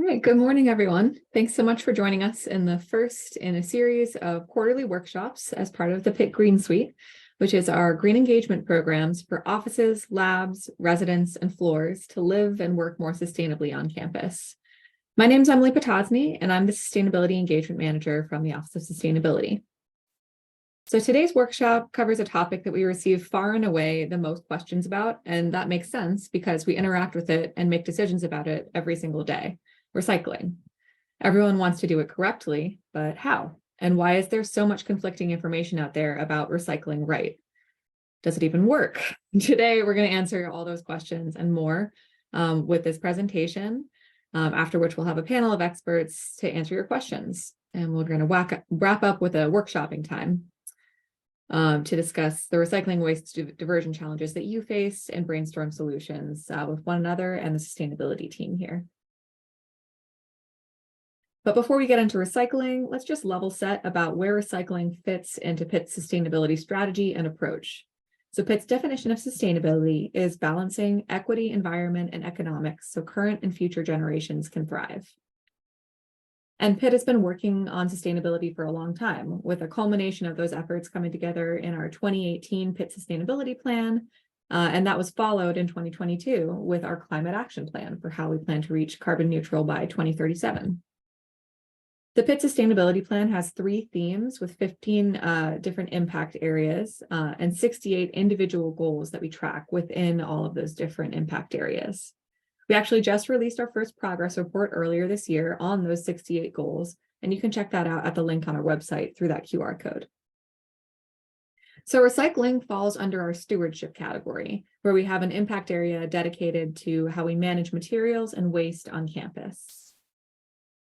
All right, good morning, everyone. Thanks so much for joining us in the first in a series of quarterly workshops as part of the Pitt Green Suite, which is our green engagement programs for offices, labs, residents, and floors to live and work more sustainably on campus. My name is Emily Potosny, and I'm the Sustainability Engagement Manager from the Office of Sustainability. So today's workshop covers a topic that we receive far and away the most questions about, and that makes sense because we interact with it and make decisions about it every single day. Recycling. Everyone wants to do it correctly, but how? And why is there so much conflicting information out there about recycling right? Does it even work? Today, we're going to answer all those questions and more with this presentation, after which we'll have a panel of experts to answer your questions. And we're going to wrap up with a workshopping time to discuss the recycling waste diversion challenges that you face and brainstorm solutions with one another and the sustainability team here. But before we get into recycling, let's just level set about where recycling fits into Pitt's sustainability strategy and approach. So Pitt's definition of sustainability is balancing equity, environment, and economics so current and future generations can thrive. And Pitt has been working on sustainability for a long time, with a culmination of those efforts coming together in our 2018 Pitt Sustainability Plan, and that was followed in 2022 with our Climate Action Plan for how we plan to reach carbon neutral by 2037. The Pitt Sustainability Plan has 3 themes with 15 different impact areas and 68 individual goals that we track within all of those different impact areas. We actually just released our first progress report earlier this year on those 68 goals, and you can check that out at the link on our website through that QR code. So recycling falls under our stewardship category, where we have an impact area dedicated to how we manage materials and waste on campus.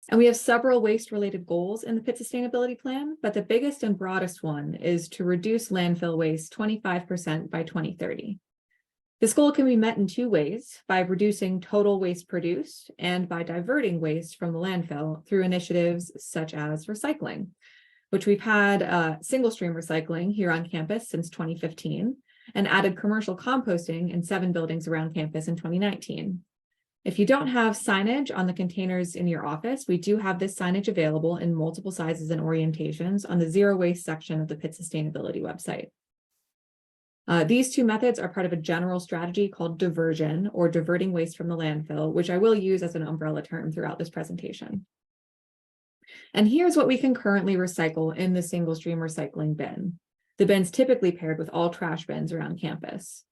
And we have several waste-related goals in the Pitt Sustainability Plan, but the biggest and broadest one is to reduce landfill waste 25% by 2030. This goal can be met in 2 ways, by reducing total waste produced and by diverting waste from the landfill through initiatives such as recycling, which we've had single-stream recycling here on campus since 2015 and added commercial composting in 7 buildings around campus in 2019. If you don't have signage on the containers in your office, we do have this signage available in multiple sizes and orientations on the zero waste section of the Pitt Sustainability website. These 2 methods are part of a general strategy called diversion, or diverting waste from the landfill, which I will use as an umbrella term throughout this presentation. And here's what we can currently recycle in the single stream recycling bin. The bin's typically paired with all trash bins around campus.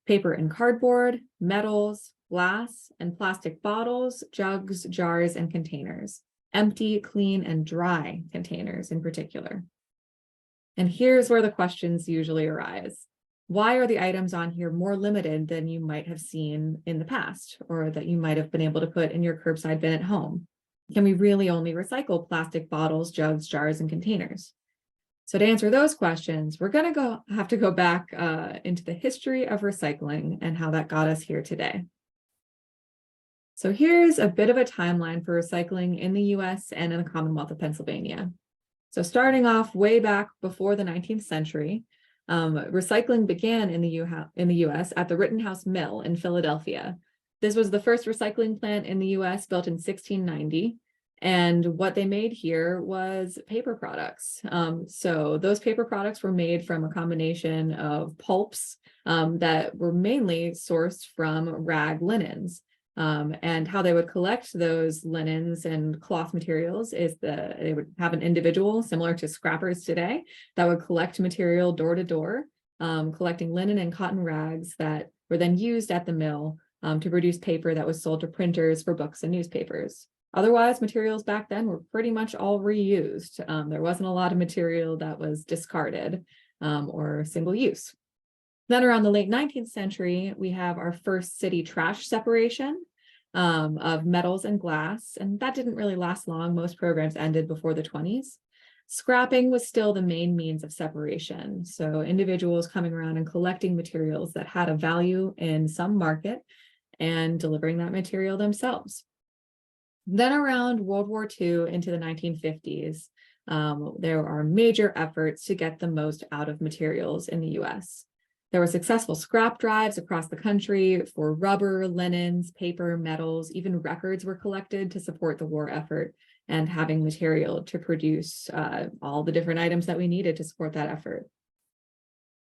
Paper and cardboard, metals, glass, and plastic bottles, jugs, jars, and containers. Empty, clean, and dry containers in particular. And here's where the questions usually arise. Why are the items on here more limited than you might have seen in the past, or that you might have been able to put in your curbside bin at home? Can we really only recycle plastic bottles, jugs, jars, and containers? So to answer those questions, we're going to have to go back into the history of recycling and how that got us here today. So here's a bit of a timeline for recycling in the US and in the Commonwealth of Pennsylvania. So starting off way back before the 19th century, recycling began in the US at the Rittenhouse Mill in Philadelphia. This was the first recycling plant in the US, built in 1690. And what they made here was paper products. So those paper products were made from a combination of pulps that were mainly sourced from rag linens. And how they would collect those linens and cloth materials is they would have an individual similar to scrappers today that would collect material door to door, collecting linen and cotton rags that were then used at the mill to produce paper that was sold to printers for books and newspapers. Otherwise, materials back then were pretty much all reused. There wasn't a lot of material that was discarded or single use. Then around the late 19th century, we have our first city trash separation of metals and glass, and that didn't really last long. Most programs ended before the 20s. Scrapping was still the main means of separation. So individuals coming around and collecting materials that had a value in some market and delivering that material themselves. Then around World War II into the 1950s, there are major efforts to get the most out of materials in the US. There were successful scrap drives across the country for rubber, linens, paper, metals, even records were collected to support the war effort and having material to produce all the different items that we needed to support that effort.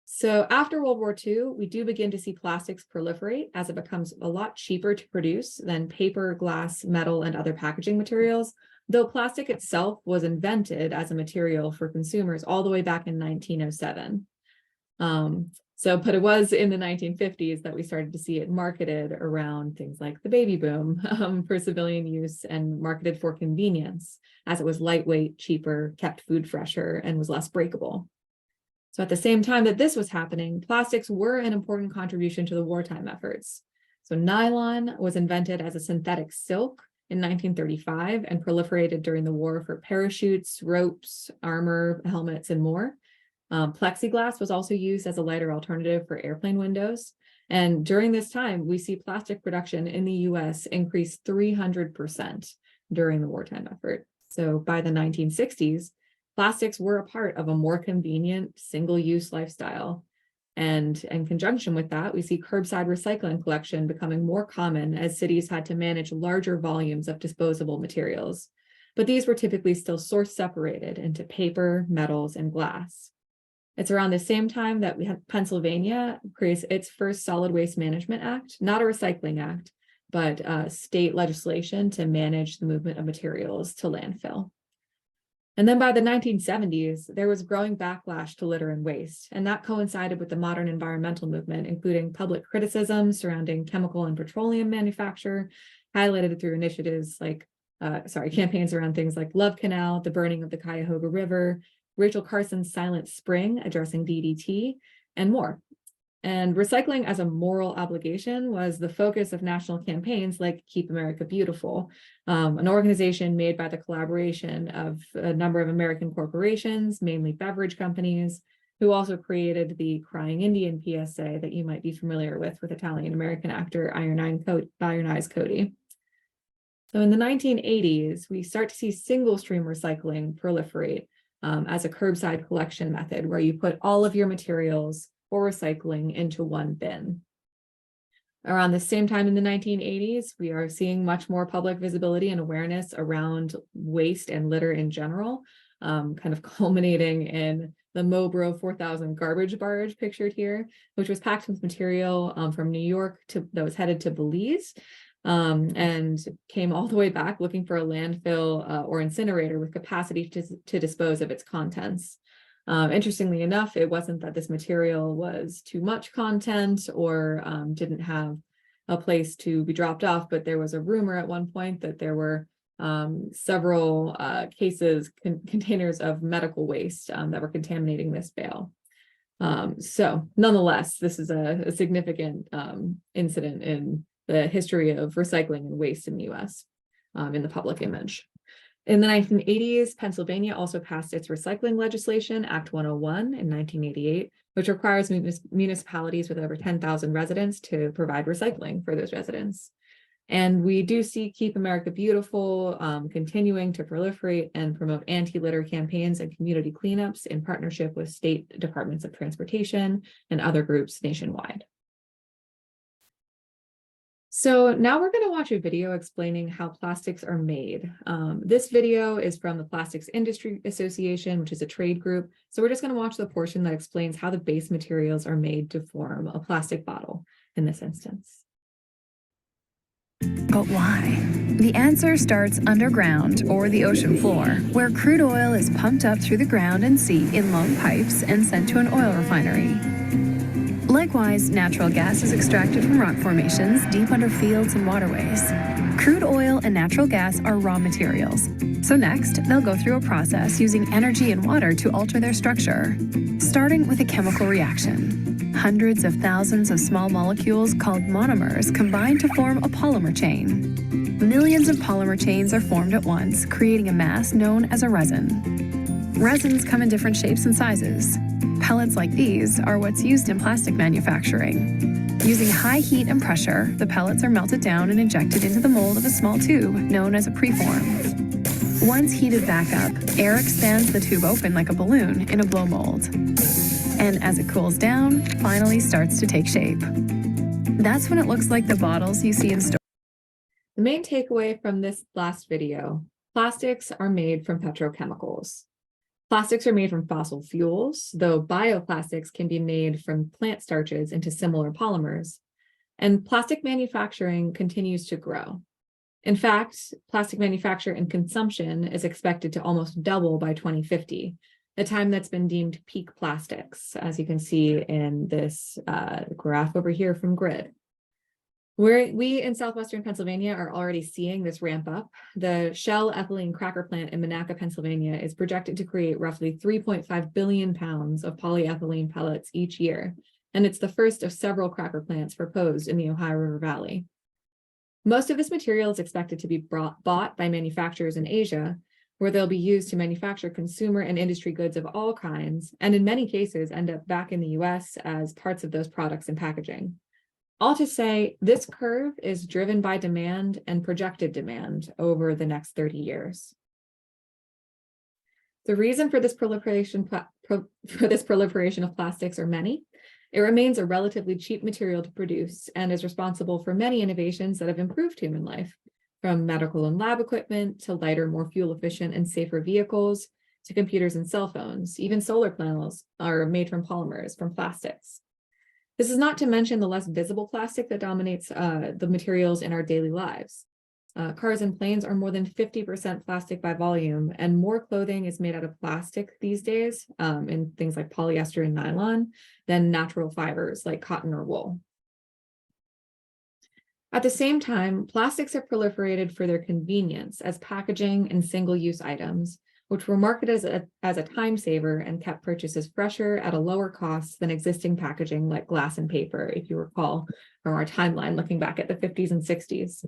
So after World War II, we do begin to see plastics proliferate as it becomes a lot cheaper to produce than paper, glass, metal, and other packaging materials, though plastic itself was invented as a material for consumers all the way back in 1907. But it was in the 1950s that we started to see it marketed around things like the baby boom for civilian use and marketed for convenience, as it was lightweight, cheaper, kept food fresher, and was less breakable. So at the same time that this was happening, plastics were an important contribution to the wartime efforts. So nylon was invented as a synthetic silk in 1935 and proliferated during the war for parachutes, ropes, armor, helmets, and more. Plexiglass was also used as a lighter alternative for airplane windows. And during this time, we see plastic production in the US increase 300% during the wartime effort. So by the 1960s, plastics were a part of a more convenient single-use lifestyle. And in conjunction with that, we see curbside recycling collection becoming more common as cities had to manage larger volumes of disposable materials. But these were typically still source separated into paper, metals, and glass. It's around the same time that we have Pennsylvania creates its first solid waste management act, not a recycling act, but state legislation to manage the movement of materials to landfill. And then by the 1970s, there was growing backlash to litter and waste, and that coincided with the modern environmental movement, including public criticism surrounding chemical and petroleum manufacture, highlighted through initiatives like, campaigns around things like Love Canal, the burning of the Cuyahoga River, Rachel Carson's Silent Spring addressing DDT, and more. And recycling as a moral obligation was the focus of national campaigns like Keep America Beautiful, an organization made by the collaboration of a number of American corporations, mainly beverage companies, who also created the Crying Indian PSA that you might be familiar with Italian-American actor Iron Eyes Cody. So in the 1980s, we start to see single-stream recycling proliferate as a curbside collection method where you put all of your materials for recycling into one bin. Around the same time in the 1980s, we are seeing much more public visibility and awareness around waste and litter in general, kind of culminating in the Mobro 4000 garbage barge pictured here, which was packed with material from New York that was headed to Belize, and came all the way back looking for a landfill or incinerator with capacity to dispose of its contents. Interestingly enough, it wasn't that this material was too much content or didn't have a place to be dropped off, but there was a rumor at one point that there were several containers of medical waste that were contaminating this bale. So nonetheless, this is a significant incident in the history of recycling and waste in the US in the public image. In the 1980s, Pennsylvania also passed its recycling legislation, Act 101 in 1988, which requires municipalities with over 10,000 residents to provide recycling for those residents. And we do see Keep America Beautiful continuing to proliferate and promote anti-litter campaigns and community cleanups in partnership with state departments of transportation and other groups nationwide. So now we're going to watch a video explaining how plastics are made. This video is from the Plastics Industry Association, which is a trade group. So we're just going to watch the portion that explains how the base materials are made to form a plastic bottle in this instance. But why? The answer starts underground or the ocean floor, where crude oil is pumped up through the ground and sea in long pipes and sent to an oil refinery. Likewise, natural gas is extracted from rock formations deep under fields and waterways. Crude oil and natural gas are raw materials. So next, they'll go through a process using energy and water to alter their structure, starting with a chemical reaction. Hundreds of thousands of small molecules called monomers combine to form a polymer chain. Millions of polymer chains are formed at once, creating a mass known as a resin. Resins come in different shapes and sizes. Pellets like these are what's used in plastic manufacturing. Using high heat and pressure, the pellets are melted down and injected into the mold of a small tube known as a preform. Once heated back up, air expands the tube open like a balloon in a blow mold. and as it cools down, finally starts to take shape. That's when it looks like the bottles you see in stores. The main takeaway from this last video: plastics are made from petrochemicals. Plastics are made from fossil fuels, though bioplastics can be made from plant starches into similar polymers. And plastic manufacturing continues to grow. In fact, plastic manufacture and consumption is expected to almost double by 2050, a time that's been deemed peak plastics, as you can see in this graph over here from Grid. We in Southwestern Pennsylvania are already seeing this ramp up. The Shell ethylene cracker plant in Monaca, Pennsylvania is projected to create roughly 3.5 billion pounds of polyethylene pellets each year, and it's the first of several cracker plants proposed in the Ohio River Valley. Most of this material is expected to be bought by manufacturers in Asia, where they'll be used to manufacture consumer and industry goods of all kinds, and in many cases end up back in the US as parts of those products and packaging. All to say, this curve is driven by demand and projected demand over the next 30 years. The reason for this proliferation of plastics are many. It remains a relatively cheap material to produce and is responsible for many innovations that have improved human life, from medical and lab equipment to lighter, more fuel-efficient and safer vehicles to computers and cell phones. Even solar panels are made from polymers, from plastics. This is not to mention the less visible plastic that dominates the materials in our daily lives. Cars and planes are more than 50% plastic by volume, and more clothing is made out of plastic these days, in things like polyester and nylon, than natural fibers like cotton or wool. At the same time, plastics have proliferated for their convenience as packaging and single-use items, which were marketed as a time saver and kept purchases fresher at a lower cost than existing packaging like glass and paper, if you recall from our timeline looking back at the 50s and 60s.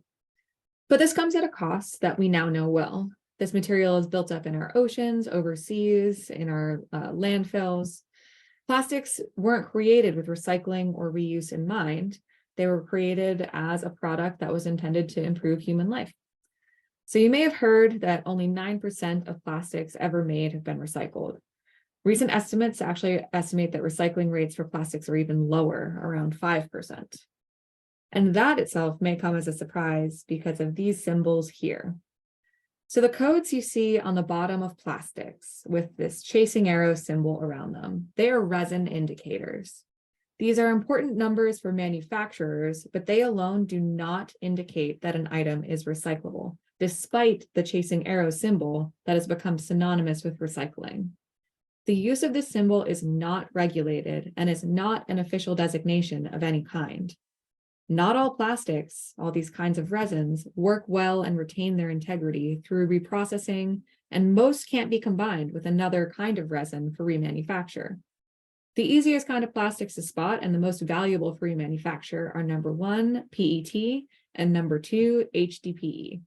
But this comes at a cost that we now know well. This material is built up in our oceans, overseas, in our landfills. Plastics weren't created with recycling or reuse in mind. They were created as a product that was intended to improve human life. So you may have heard that only 9% of plastics ever made have been recycled. Recent estimates actually estimate that recycling rates for plastics are even lower, around 5%. And that itself may come as a surprise because of these symbols here. So the codes you see on the bottom of plastics with this chasing arrow symbol around them, they are resin indicators. These are important numbers for manufacturers, but they alone do not indicate that an item is recyclable, despite the chasing arrow symbol that has become synonymous with recycling. The use of this symbol is not regulated and is not an official designation of any kind. Not all plastics, all these kinds of resins, work well and retain their integrity through reprocessing, and most can't be combined with another kind of resin for remanufacture. The easiest kind of plastics to spot and the most valuable for remanufacture are number 1, PET, and number 2, HDPE.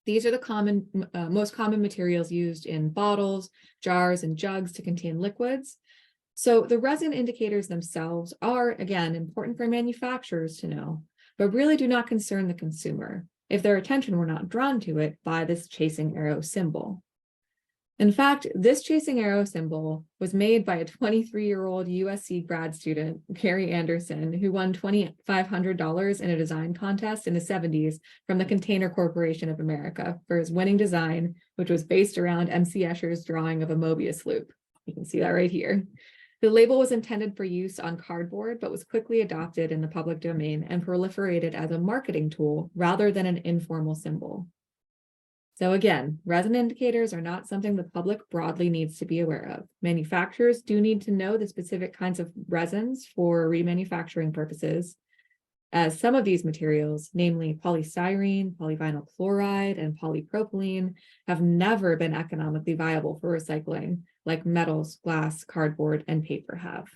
These are the most common materials used in bottles, jars, and jugs to contain liquids. So the resin indicators themselves are, again, important for manufacturers to know, but really do not concern the consumer if their attention were not drawn to it by this chasing arrow symbol. In fact, this chasing arrow symbol was made by a 23-year-old USC grad student, Gary Anderson, who won $2,500 in a design contest in the 70s from the Container Corporation of America for his winning design, which was based around MC Escher's drawing of a Mobius loop. You can see that right here. The label was intended for use on cardboard, but was quickly adopted in the public domain and proliferated as a marketing tool rather than an informal symbol. So again, resin indicators are not something the public broadly needs to be aware of. Manufacturers do need to know the specific kinds of resins for remanufacturing purposes, as some of these materials, namely polystyrene, polyvinyl chloride, and polypropylene, have never been economically viable for recycling, like metals, glass, cardboard, and paper have.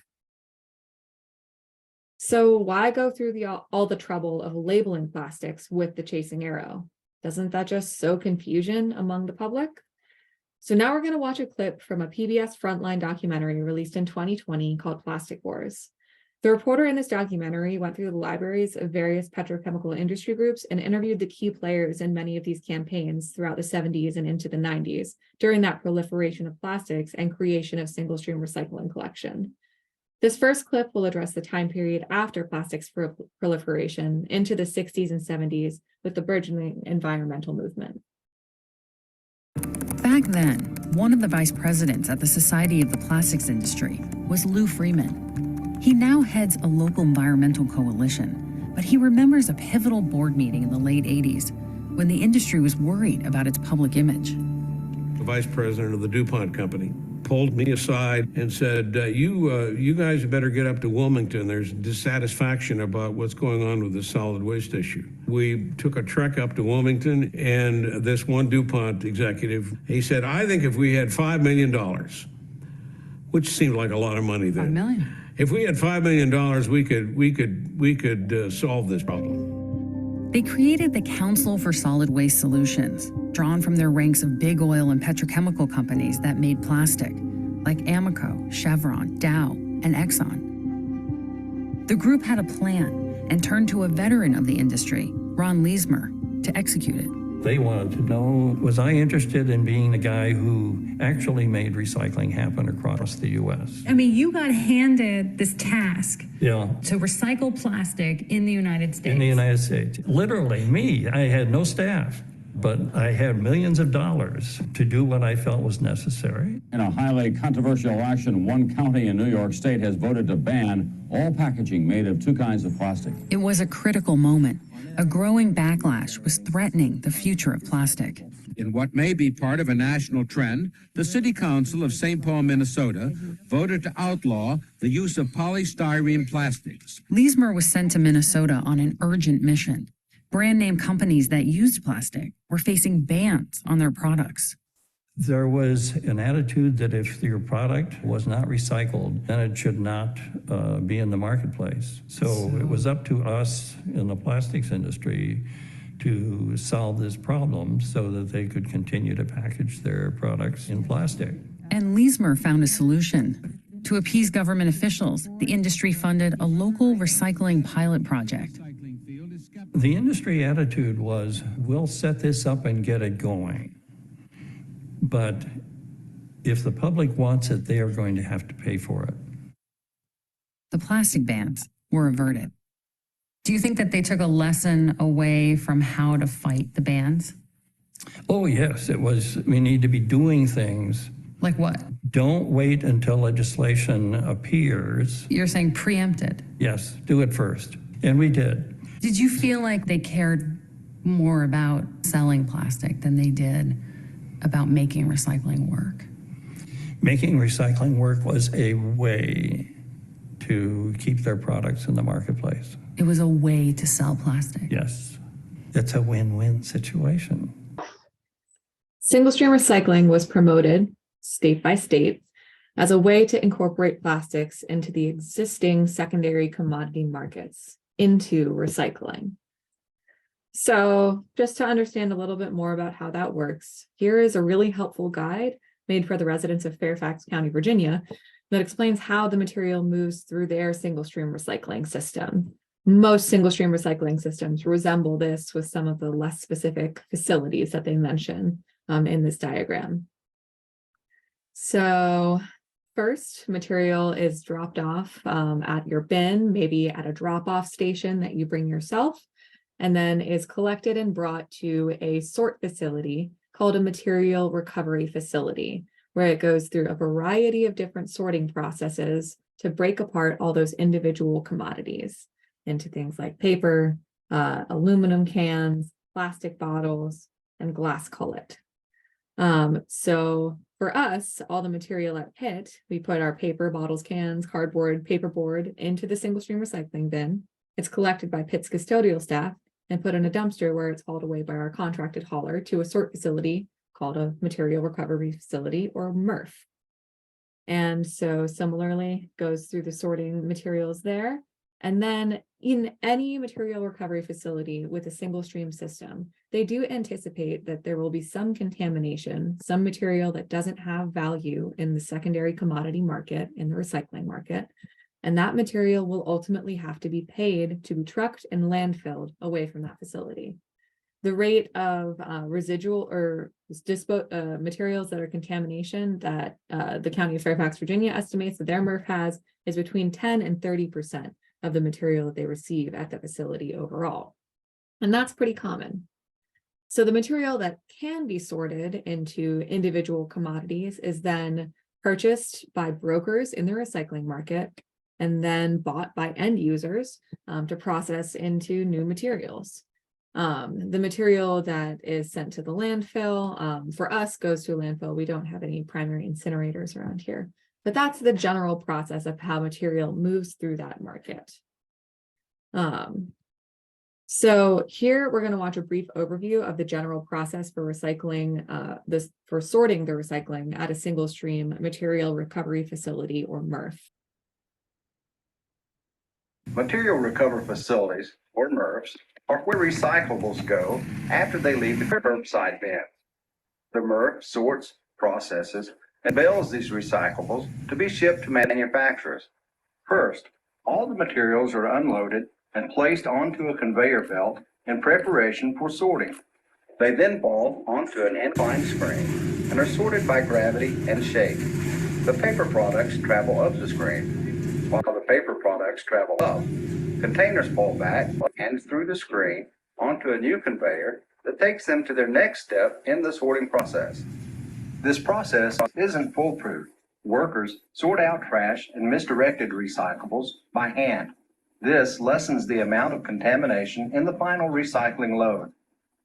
So why go through all the trouble of labeling plastics with the chasing arrow? Doesn't that just sow confusion among the public? So now we're going to watch a clip from a PBS Frontline documentary released in 2020 called Plastic Wars. The reporter in this documentary went through the libraries of various petrochemical industry groups and interviewed the key players in many of these campaigns throughout the 70s and into the 90s during that proliferation of plastics and creation of single-stream recycling collection. This first clip will address the time period after plastics proliferation into the 60s and 70s with the burgeoning environmental movement. Back then, one of the vice presidents at the Society of the Plastics Industry was Lou Freeman. He now heads a local environmental coalition, but he remembers a pivotal board meeting in the late 80s when the industry was worried about its public image. The vice president of the DuPont company pulled me aside and said, you guys better get up to Wilmington. There's dissatisfaction about what's going on with the solid waste issue. We took a trek up to Wilmington, and this one DuPont executive, he said, I think if we had $5 million, which seemed like a lot of money then. $5 million. If we had $5 million, we could solve this problem. They created the Council for Solid Waste Solutions, drawn from their ranks of big oil and petrochemical companies that made plastic, like Amoco, Chevron, Dow, and Exxon. The group had a plan and turned to a veteran of the industry, Ron Leesmer, to execute it. They wanted to know, was I interested in being the guy who actually made recycling happen across the U.S.? I mean, you got handed this task Yeah. to recycle plastic in the United States. In the United States. Literally, me. I had no staff, but I had millions of dollars to do what I felt was necessary. In a highly controversial action, one county in New York State has voted to ban all packaging made of two kinds of plastic. It was a critical moment. A growing backlash was threatening the future of plastic. In what may be part of a national trend, the City Council of St. Paul, Minnesota, voted to outlaw the use of polystyrene plastics. Leesmer was sent to Minnesota on an urgent mission. Brand name companies that used plastic were facing bans on their products. There was an attitude that if your product was not recycled, then it should not be in the marketplace. So it was up to us in the plastics industry to solve this problem so that they could continue to package their products in plastic. And Leesmer found a solution. To appease government officials, the industry funded a local recycling pilot project. The industry attitude was, we'll set this up and get it going. But if the public wants it, they are going to have to pay for it. The plastic bans were averted. Do you think that they took a lesson away from how to fight the bans? Oh, yes, it was, we need to be doing things. Like what? Don't wait until legislation appears. You're saying preempted. Yes, do it first. And we did. Did you feel like they cared more about selling plastic than they did about making recycling work? Making recycling work was a way to keep their products in the marketplace. It was a way to sell plastic. Yes, it's a win-win situation. Single-stream recycling was promoted state by state as a way to incorporate plastics into the existing secondary commodity markets into recycling. So just to understand a little bit more about how that works, here is a really helpful guide made for the residents of Fairfax County, Virginia, that explains how the material moves through their single-stream recycling system. Most single-stream recycling systems resemble this with some of the less specific facilities that they mention in this diagram. So first, material is dropped off at your bin, maybe at a drop-off station that you bring yourself, and then is collected and brought to a sort facility called a material recovery facility, where it goes through a variety of different sorting processes to break apart all those individual commodities into things like paper, aluminum cans, plastic bottles, and glass cullet. So for us, all the material at Pitt, we put our paper, bottles, cans, cardboard, paperboard into the single stream recycling bin. It's collected by Pitt's custodial staff and put in a dumpster where it's hauled away by our contracted hauler to a sort facility called a material recovery facility, or MRF. And so similarly goes through the sorting materials there. And then in any material recovery facility with a single stream system, they do anticipate that there will be some contamination, some material that doesn't have value in the secondary commodity market, in the recycling market. And that material will ultimately have to be paid to be trucked and landfilled away from that facility. The rate of residual or materials that are contamination that the County of Fairfax, Virginia estimates that their MRF has is between 10 and 30% of the material that they receive at the facility overall. And that's pretty common. So the material that can be sorted into individual commodities is then purchased by brokers in the recycling market and then bought by end users to process into new materials. The material that is sent to the landfill, for us, goes to a landfill. We don't have any primary incinerators around here, but that's the general process of how material moves through that market. So here we're going to watch a brief overview of the general process for recycling, for sorting the recycling at a single stream material recovery facility, or MRF. Material recovery facilities, or MRFs, are where recyclables go after they leave the curbside bin. The MRF sorts, processes, and bales these recyclables to be shipped to manufacturers. First, all the materials are unloaded and placed onto a conveyor belt in preparation for sorting. They then fall onto an inclined screen and are sorted by gravity and shape. The paper products travel up the screen, while the paper products travel up. Containers fall back and through the screen onto a new conveyor that takes them to their next step in the sorting process. This process isn't foolproof. Workers sort out trash and misdirected recyclables by hand. This lessens the amount of contamination in the final recycling load.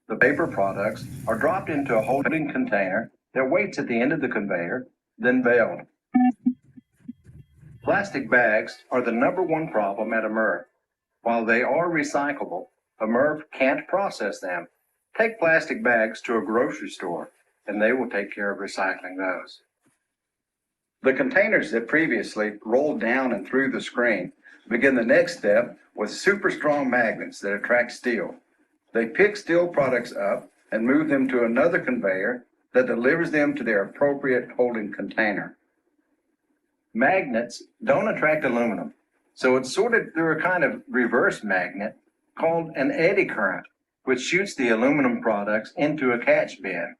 The paper products are dropped into a holding container that waits at the end of the conveyor, then baled. Plastic bags are the #1 problem at a MRF. While they are recyclable, a MRF can't process them. Take plastic bags to a grocery store, and they will take care of recycling those. The containers that previously rolled down and through the screen begin the next step with super strong magnets that attract steel. They pick steel products up and move them to another conveyor that delivers them to their appropriate holding container. Magnets don't attract aluminum, so it's sorted through a kind of reverse magnet called an eddy current, which shoots the aluminum products into a catch bin.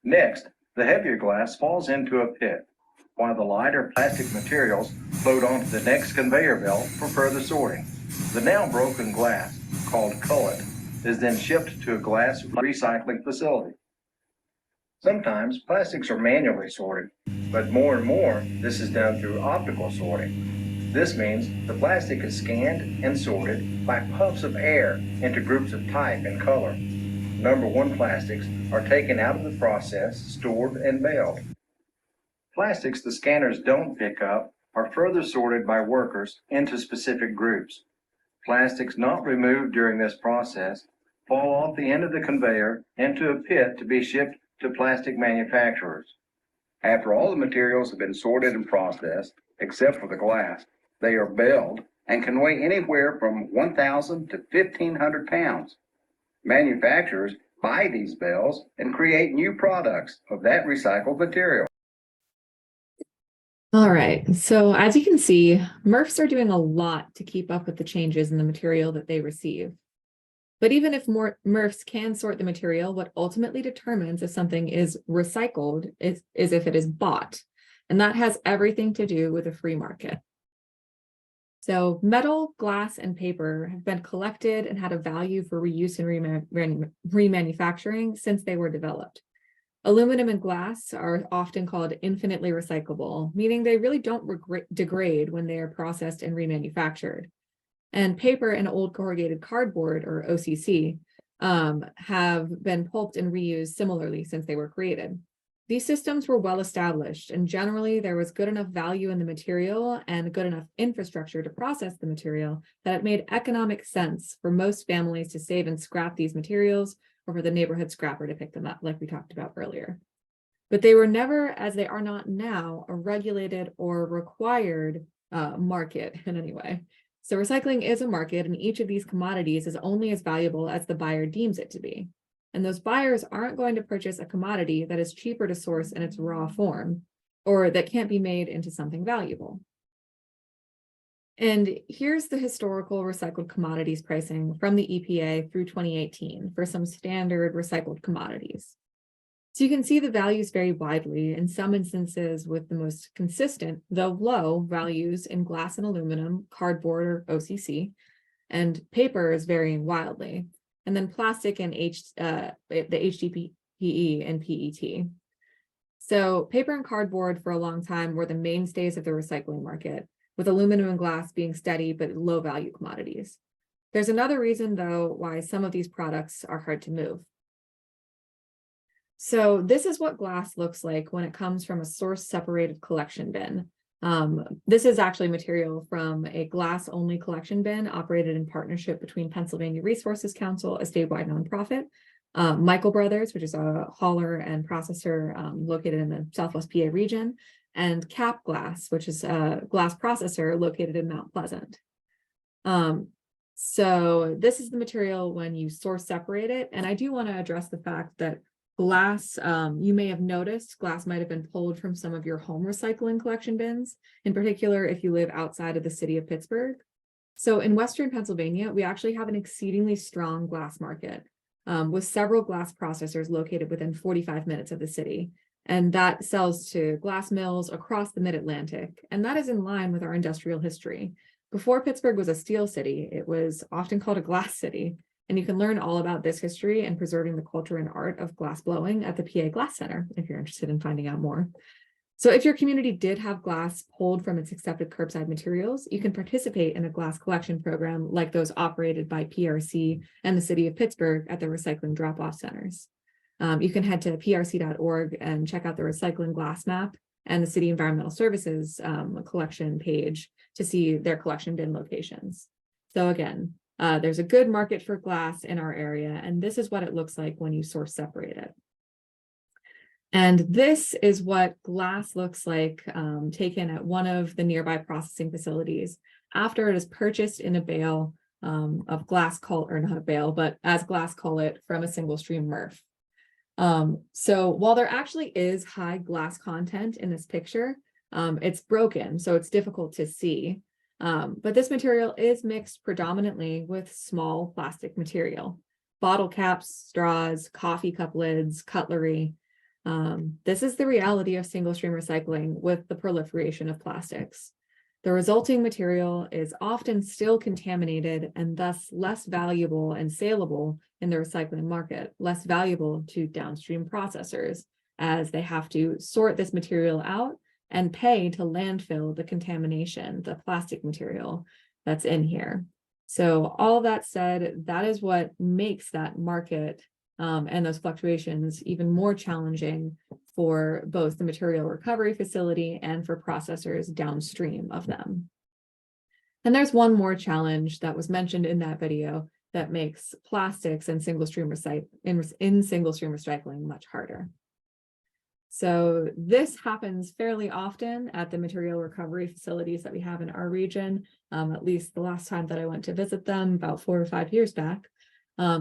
Next, the heavier glass falls into a pit, while the lighter plastic materials float onto the next conveyor belt for further sorting. The now broken glass, called cullet, is then shipped to a glass recycling facility. Sometimes plastics are manually sorted, but more and more this is done through optical sorting. This means the plastic is scanned and sorted by puffs of air into groups of type and color. #1 plastics are taken out of the process, stored, and baled. Plastics the scanners don't pick up are further sorted by workers into specific groups. Plastics not removed during this process fall off the end of the conveyor into a pit to be shipped to plastic manufacturers. After all the materials have been sorted and processed, except for the glass, they are baled and can weigh anywhere from 1,000 to 1,500 pounds. Manufacturers buy these bales and create new products of that recycled material. All right, so as you can see, MRFs are doing a lot to keep up with the changes in the material that they receive. But even if more MRFs can sort the material, what ultimately determines if something is recycled is if it is bought. And that has everything to do with a free market. So metal, glass, and paper have been collected and had a value for reuse and remanufacturing since they were developed. Aluminum and glass are often called infinitely recyclable, meaning they really don't degrade when they are processed and remanufactured. And paper and old corrugated cardboard, or OCC, have been pulped and reused similarly since they were created. These systems were well established, and generally there was good enough value in the material and good enough infrastructure to process the material that it made economic sense for most families to save and scrap these materials, or for the neighborhood scrapper to pick them up, like we talked about earlier. But they were never, as they are not now, a regulated or required market in any way. So recycling is a market, and each of these commodities is only as valuable as the buyer deems it to be. And those buyers aren't going to purchase a commodity that is cheaper to source in its raw form, or that can't be made into something valuable. And here's the historical recycled commodities pricing from the EPA through 2018 for some standard recycled commodities. So you can see the values vary widely, in some instances with the most consistent, though low, values in glass and aluminum, cardboard or OCC, and paper is varying wildly. And then plastic and the HDPE and PET. So paper and cardboard for a long time were the mainstays of the recycling market, with aluminum and glass being steady but low value commodities. There's another reason, though, why some of these products are hard to move. So this is what glass looks like when it comes from a source-separated collection bin. This is actually material from a glass-only collection bin operated in partnership between Pennsylvania Resources Council, a statewide nonprofit, Michael Brothers, which is a hauler and processor located in the Southwest PA region, and Cap Glass, which is a glass processor located in Mount Pleasant. So this is the material when you source separate it. And I do want to address the fact that glass, you may have noticed glass might have been pulled from some of your home recycling collection bins, in particular if you live outside of the city of Pittsburgh. So in Western Pennsylvania, we actually have an exceedingly strong glass market with several glass processors located within 45 minutes of the city. And that sells to glass mills across the mid-Atlantic. And that is in line with our industrial history. Before Pittsburgh was a steel city, it was often called a glass city. And you can learn all about this history and preserving the culture and art of glass blowing at the PA Glass Center, if you're interested in finding out more. So if your community did have glass pulled from its accepted curbside materials, you can participate in a glass collection program like those operated by PRC and the city of Pittsburgh at the recycling drop-off centers. You can head to prc.org and check out the recycling glass map and the city environmental services collection page to see their collection bin locations. So again, there's a good market for glass in our area, and this is what it looks like when you source separate it. And this is what glass looks like taken at one of the nearby processing facilities after it is purchased in a bale of glass or not a bale, but as glass cullet from a single stream MRF. So while there actually is high glass content in this picture, it's broken, so it's difficult to see. But this material is mixed predominantly with small plastic material, bottle caps, straws, coffee cup lids, cutlery. This is the reality of single stream recycling with the proliferation of plastics. The resulting material is often still contaminated and thus less valuable and saleable in the recycling market, less valuable to downstream processors as they have to sort this material out and pay to landfill the contamination, the plastic material that's in here. So all that said, that is what makes that market and those fluctuations even more challenging for both the material recovery facility and for processors downstream of them. And there's one more challenge that was mentioned in that video that makes plastics and single stream recycling much harder. So this happens fairly often at the material recovery facilities that we have in our region, at least the last time that I went to visit them about 4 or 5 years back.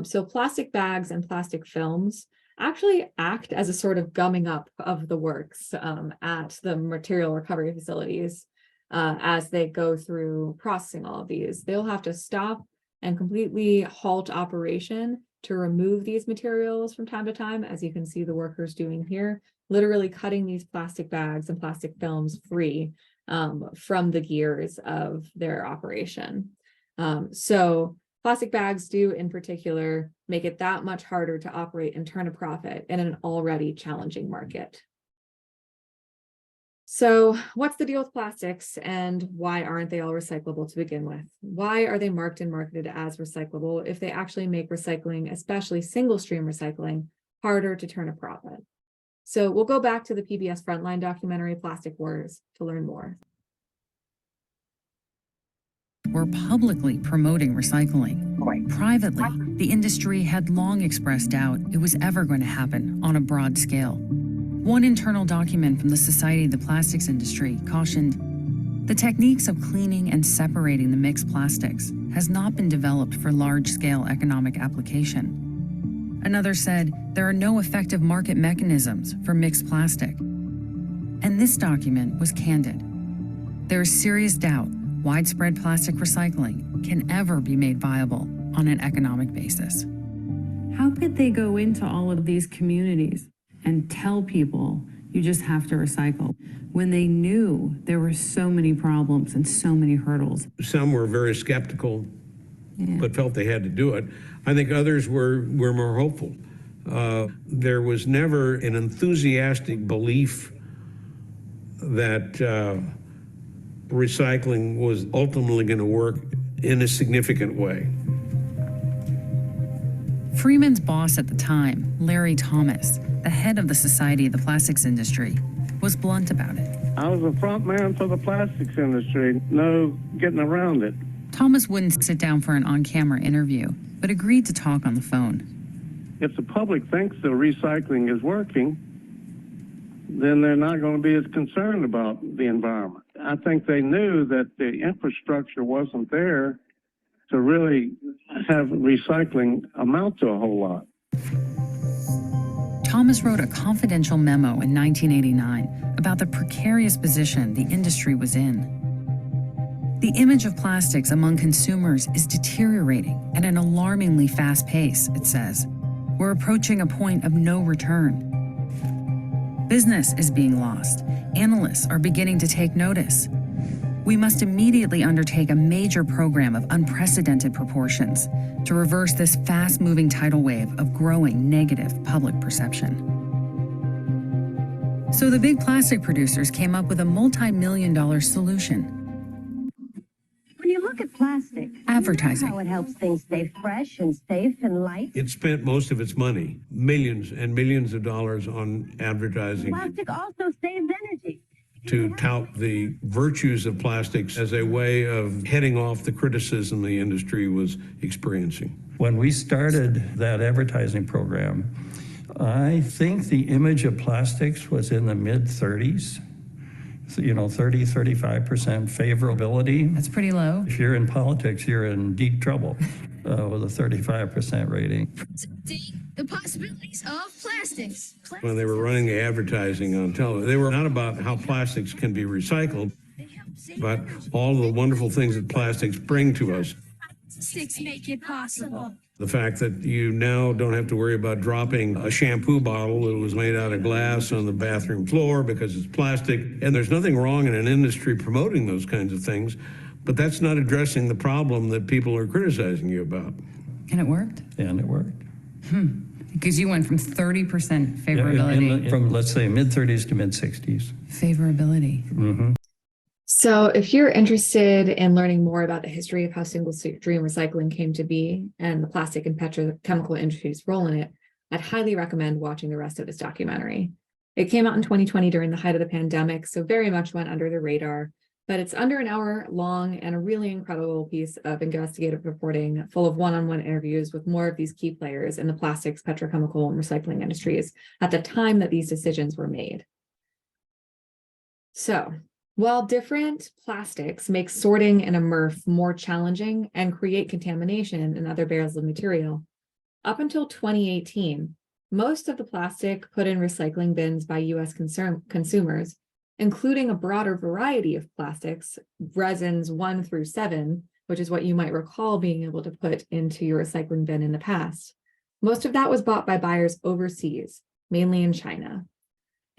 So plastic bags and plastic films actually act as a sort of gumming up of the works at the material recovery facilities as they go through processing all of these. They'll have to stop and completely halt operation to remove these materials from time to time, as you can see the workers doing here, literally cutting these plastic bags and plastic films free from the gears of their operation. So plastic bags do in particular make it that much harder to operate and turn a profit in an already challenging market. So what's the deal with plastics and why aren't they all recyclable to begin with? Why are they marked and marketed as recyclable if they actually make recycling, especially single stream recycling, harder to turn a profit? So we'll go back to the PBS Frontline documentary, Plastic Wars, to learn more. Were publicly promoting recycling. Privately, the industry had long expressed doubt it was ever going to happen on a broad scale. One internal document from the Society of the Plastics Industry cautioned, the techniques of cleaning and separating the mixed plastics has not been developed for large-scale economic application. Another said, there are no effective market mechanisms for mixed plastic. And this document was candid. There is serious doubt widespread plastic recycling can ever be made viable on an economic basis. How could they go into all of these communities and tell people you just have to recycle when they knew there were so many problems and so many hurdles. Some were very skeptical, but felt they had to do it. I think others were more hopeful. There was never an enthusiastic belief that recycling was ultimately going to work in a significant way. Freeman's boss at the time, Larry Thomas, the head of the Society of the Plastics Industry, was blunt about it. I was a front man for the plastics industry. No getting around it. Thomas wouldn't sit down for an on-camera interview, but agreed to talk on the phone. If the public thinks the recycling is working, then they're not going to be as concerned about the environment. I think they knew that the infrastructure wasn't there to really have recycling amount to a whole lot. Thomas wrote a confidential memo in 1989 about the precarious position the industry was in. The image of plastics among consumers is deteriorating at an alarmingly fast pace, it says. We're approaching a point of no return. Business is being lost. Analysts are beginning to take notice. We must immediately undertake a major program of unprecedented proportions to reverse this fast-moving tidal wave of growing negative public perception. So the big plastic producers came up with a multi-million-dollar solution. When you look at plastic, Advertising. you know how it helps things stay fresh and safe and light. It spent most of its money, millions and millions of dollars, on advertising Plastic also saves energy. to tout the virtues of plastics as a way of heading off the criticism the industry was experiencing. When we started that advertising program, I think the image of plastics was in the mid-30s. So, 30-35% favorability. That's pretty low. If you're in politics, you're in deep trouble with a 35% rating. The possibilities of plastics. When they were running the advertising on television, they were not about how plastics can be recycled, but all the wonderful things that plastics bring to us. Plastics make it possible. The fact that you now don't have to worry about dropping a shampoo bottle that was made out of glass on the bathroom floor because it's plastic. And there's nothing wrong in an industry promoting those kinds of things, but that's not addressing the problem that people are criticizing you about. And it worked? And it worked. Because you went from 30% Yeah, favorability. from, let's say, mid-30s to mid-60s. Favorability. Mm-hmm. So if you're interested in learning more about the history of how single-stream recycling came to be and the plastic and petrochemical industry's role in it, I'd highly recommend watching the rest of this documentary. It came out in 2020 during the height of the pandemic, so very much went under the radar, but it's under an hour long and a really incredible piece of investigative reporting full of one-on-one interviews with more of these key players in the plastics, petrochemical, and recycling industries at the time that these decisions were made. So, while different plastics make sorting in a MRF more challenging and create contamination in other barrels of material, up until 2018, most of the plastic put in recycling bins by U.S. consumers, including a broader variety of plastics, resins 1 through 7, which is what you might recall being able to put into your recycling bin in the past. Most of that was bought by buyers overseas, mainly in China.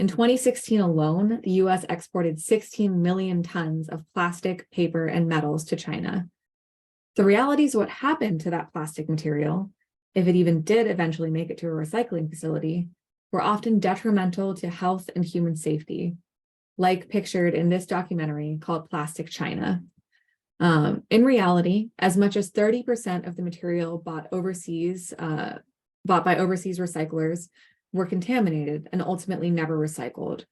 In 2016 alone, the U.S. exported 16 million tons of plastic, paper, and metals to China. The reality is what happened to that plastic material, if it even did eventually make it to a recycling facility, were often detrimental to health and human safety, like pictured in this documentary called Plastic China. In reality, as much as 30% of the material bought by overseas recyclers were contaminated and ultimately never recycled.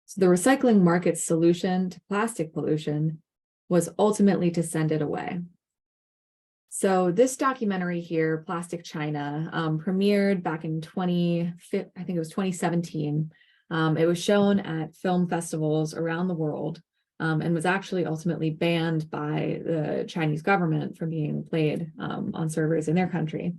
So the recycling market's solution to plastic pollution was ultimately to send it away. So this documentary here, Plastic China, premiered back in 2017. It was shown at film festivals around the world and was actually ultimately banned by the Chinese government from being played on servers in their country.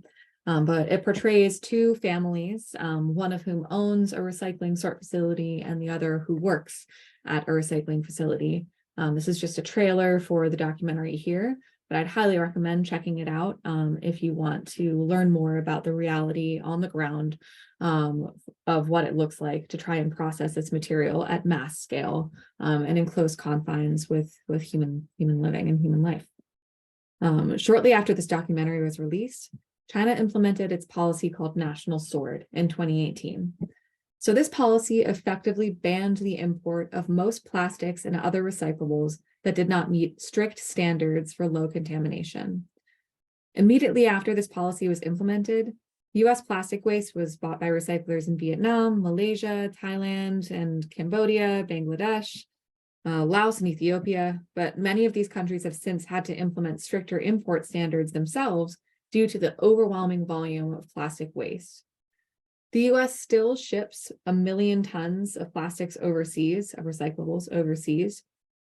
But it portrays two families, one of whom owns a recycling sort facility and the other who works at a recycling facility. This is just a trailer for the documentary here, but I'd highly recommend checking it out if you want to learn more about the reality on the ground of what it looks like to try and process this material at mass scale and in close confines with human living and human life. Shortly after this documentary was released, China implemented its policy called National Sword in 2018. So this policy effectively banned the import of most plastics and other recyclables that did not meet strict standards for low contamination. Immediately after this policy was implemented, US plastic waste was bought by recyclers in Vietnam, Malaysia, Thailand, and Cambodia, Bangladesh, Laos, and Ethiopia, but many of these countries have since had to implement stricter import standards themselves due to the overwhelming volume of plastic waste. The US still ships 1 million tons of plastics overseas, of recyclables overseas,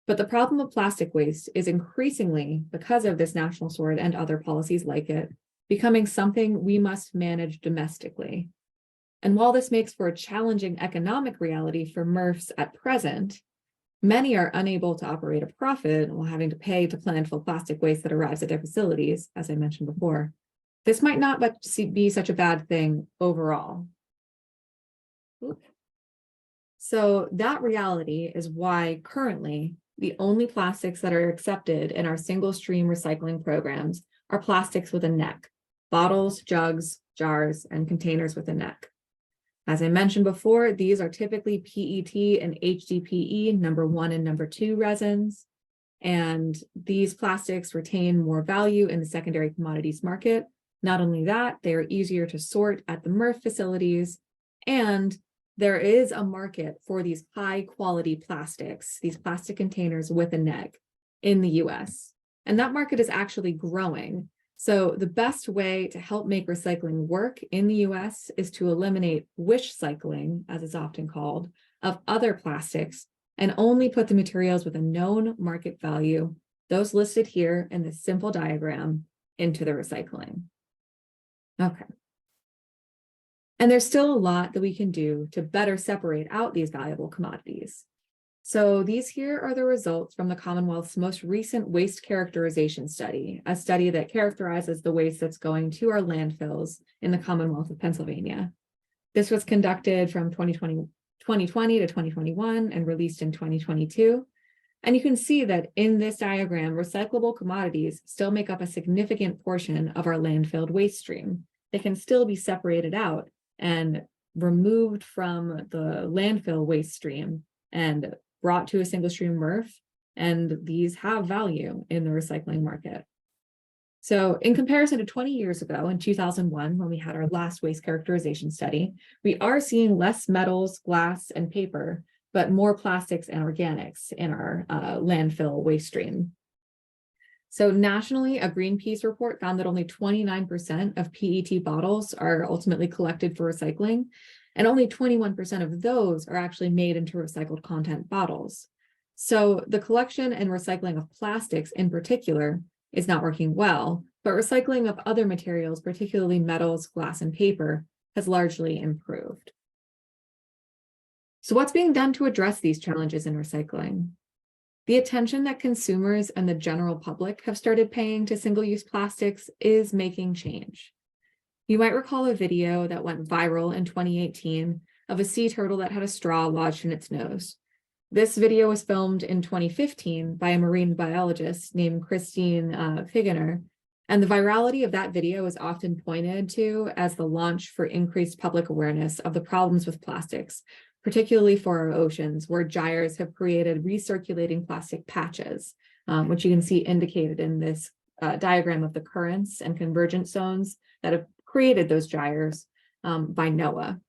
but the problem of plastic waste is increasingly, because of this National Sword and other policies like it, becoming something we must manage domestically. And while this makes for a challenging economic reality for MRFs at present, many are unable to operate a profit while having to pay to landfill plastic waste that arrives at their facilities, as I mentioned before. This might not be such a bad thing overall. So that reality is why currently the only plastics that are accepted in our single stream recycling programs are plastics with a neck: bottles, jugs, jars, and containers with a neck. As I mentioned before, these are typically PET and HDPE number 1 and number 2 resins. And these plastics retain more value in the secondary commodities market. Not only that, they are easier to sort at the MRF facilities, and there is a market for these high quality plastics, these plastic containers with a neck in the US. And that market is actually growing. So the best way to help make recycling work in the US is to eliminate wish cycling, as it's often called, of other plastics and only put the materials with a known market value, those listed here in this simple diagram, into the recycling. Okay. And there's still a lot that we can do to better separate out these valuable commodities. So these here are the results from the Commonwealth's most recent waste characterization study, a study that characterizes the waste that's going to our landfills in the Commonwealth of Pennsylvania. This was conducted from 2020 to 2021 and released in 2022. And you can see that in this diagram, recyclable commodities still make up a significant portion of our landfill waste stream. They can still be separated out and removed from the landfill waste stream and brought to a single stream MRF, and these have value in the recycling market. So in comparison to 20 years ago, in 2001, when we had our last waste characterization study, we are seeing less metals, glass, and paper, but more plastics and organics in our landfill waste stream. So nationally, a Greenpeace report found that only 29% of PET bottles are ultimately collected for recycling, and only 21% of those are actually made into recycled content bottles. So the collection and recycling of plastics in particular is not working well, but recycling of other materials, particularly metals, glass, and paper, has largely improved. So what's being done to address these challenges in recycling? The attention that consumers and the general public have started paying to single-use plastics is making change. You might recall a video that went viral in 2018 of a sea turtle that had a straw lodged in its nose. This video was filmed in 2015 by a marine biologist named Christine Figener, and the virality of that video is often pointed to as the launch for increased public awareness of the problems with plastics, particularly for our oceans, where gyres have created recirculating plastic patches, which you can see indicated in this diagram of the currents and convergence zones that have created those gyres by NOAA.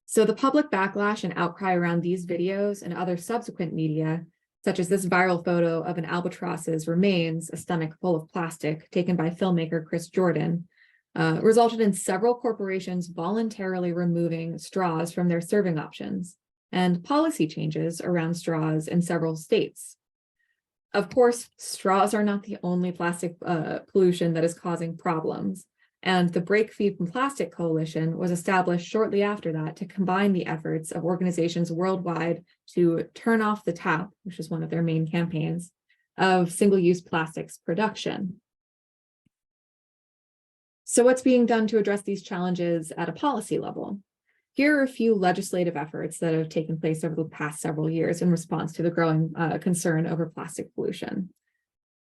So the public backlash and outcry around these videos and other subsequent media, such as this viral photo of an albatross's remains, a stomach full of plastic, taken by filmmaker Chris Jordan, resulted in several corporations voluntarily removing straws from their serving options and policy changes around straws in several states. Of course, straws are not the only plastic pollution that is causing problems, and the Break Free from Plastic Coalition was established shortly after that to combine the efforts of organizations worldwide to turn off the tap, which is one of their main campaigns, of single-use plastics production. So what's being done to address these challenges at a policy level? Here are a few legislative efforts that have taken place over the past several years in response to the growing concern over plastic pollution.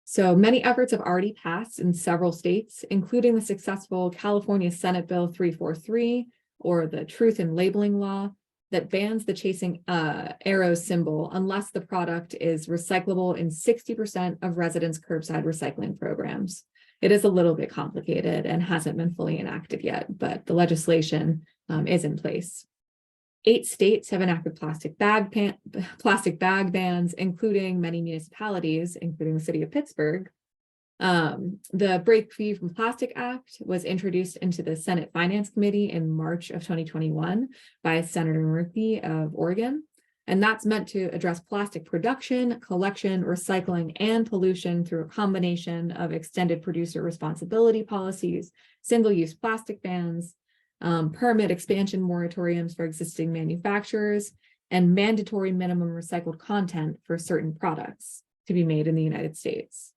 So many efforts have already passed in several states, including the successful California Senate Bill 343, or the Truth in Labeling Law, that bans the chasing arrows symbol unless the product is recyclable in 60% of residents' curbside recycling programs. It is a little bit complicated and hasn't been fully enacted yet, but the legislation is in place. 8 states have enacted plastic bag bans, including many municipalities, including the city of Pittsburgh. The Break Free from Plastic Act was introduced into the Senate Finance Committee in March of 2021 by Senator Murphy of Oregon. And that's meant to address plastic production, collection, recycling, and pollution through a combination of extended producer responsibility policies, single-use plastic bans, permit expansion moratoriums for existing manufacturers, and mandatory minimum recycled content for certain products to be made in the United States.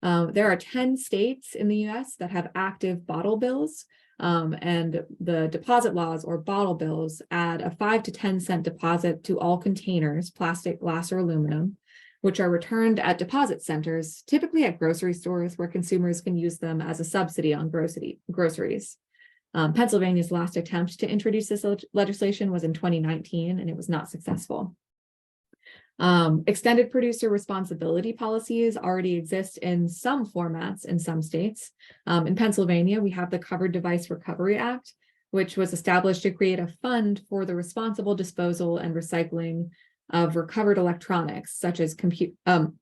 There are 10 states in the US that have active bottle bills, and the deposit laws or bottle bills add a 5 to 10 cent deposit to all containers, plastic, glass, or aluminum, which are returned at deposit centers, typically at grocery stores where consumers can use them as a subsidy on groceries. Pennsylvania's last attempt to introduce this legislation was in 2019, and it was not successful. Extended producer responsibility policies already exist in some formats in some states. In Pennsylvania, we have the Covered Device Recovery Act, which was established to create a fund for the responsible disposal and recycling of recovered electronics, such as computers and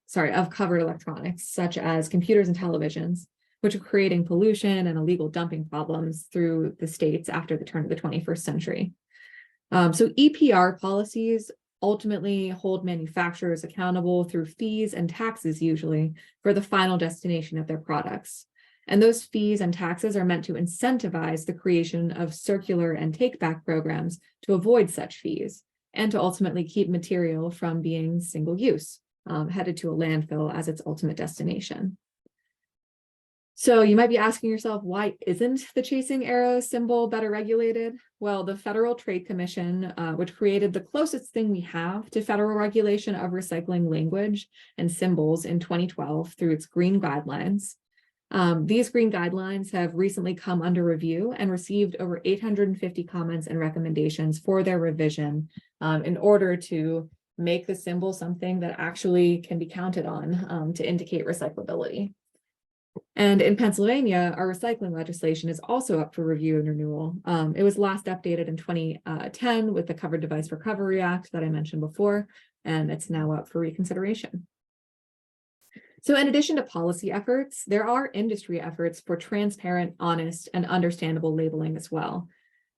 televisions, which are creating pollution and illegal dumping problems through the states after the turn of the 21st century. So EPR policies ultimately hold manufacturers accountable through fees and taxes, usually, for the final destination of their products. And those fees and taxes are meant to incentivize the creation of circular and take-back programs to avoid such fees and to ultimately keep material from being single-use, headed to a landfill as its ultimate destination. So you might be asking yourself, why isn't the chasing arrow symbol better regulated? Well, the Federal Trade Commission, which created the closest thing we have to federal regulation of recycling language and symbols in 2012 through its green guidelines. These green guidelines have recently come under review and received over 850 comments and recommendations for their revision in order to make the symbol something that actually can be counted on to indicate recyclability. And in Pennsylvania, our recycling legislation is also up for review and renewal. It was last updated in 2010 with the Covered Device Recovery Act that I mentioned before, and it's now up for reconsideration. So in addition to policy efforts, there are industry efforts for transparent, honest, and understandable labeling as well.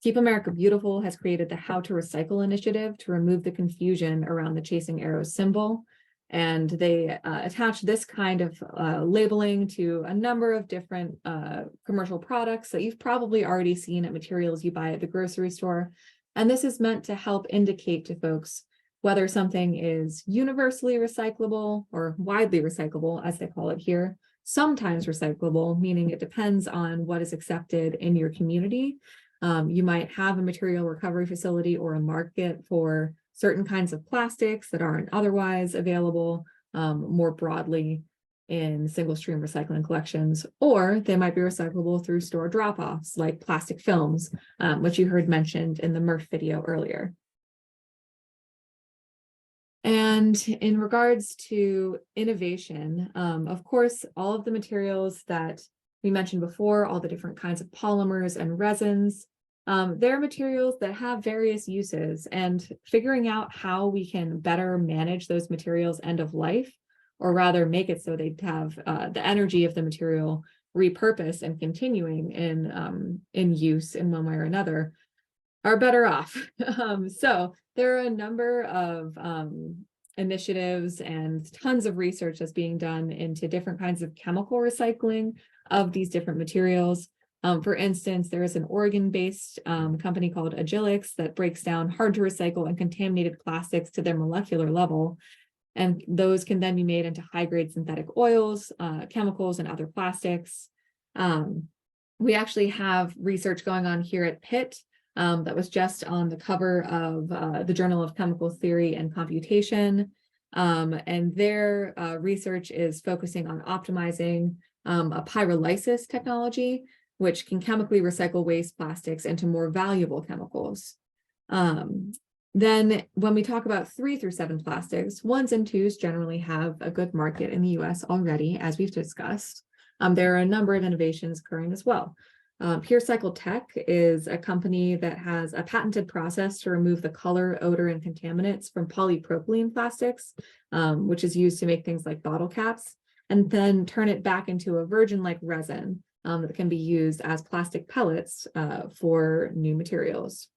Keep America Beautiful has created the How to Recycle initiative to remove the confusion around the chasing arrows symbol. And they attach this kind of labeling to a number of different commercial products that you've probably already seen at materials you buy at the grocery store. And this is meant to help indicate to folks whether something is universally recyclable or widely recyclable, as they call it here, sometimes recyclable, meaning it depends on what is accepted in your community. You might have a material recovery facility or a market for certain kinds of plastics that aren't otherwise available more broadly in single stream recycling collections, or they might be recyclable through store drop-offs like plastic films, which you heard mentioned in the Murph video earlier. And in regards to innovation, of course, all of the materials that we mentioned before, all the different kinds of polymers and resins, they're materials that have various uses, and figuring out how we can better manage those materials end of life, or rather make it so they have the energy of the material repurposed and continuing in use in one way or another, are better off. So there are a number of initiatives and tons of research that's being done into different kinds of chemical recycling of these different materials. For instance, there is an Oregon-based company called Agilix that breaks down hard to recycle and contaminated plastics to their molecular level. And those can then be made into high-grade synthetic oils, chemicals, and other plastics. We actually have research going on here at Pitt that was just on the cover of the Journal of Chemical Theory and Computation. And their research is focusing on optimizing a pyrolysis technology, which can chemically recycle waste plastics into more valuable chemicals. Then when we talk about 3 through 7 plastics, 1s and 2s generally have a good market in the US already, as we've discussed. There are a number of innovations occurring as well. PureCycle Tech is a company that has a patented process to remove the color, odor, and contaminants from polypropylene plastics, which is used to make things like bottle caps, and then turn it back into a virgin-like resin that can be used as plastic pellets for new materials.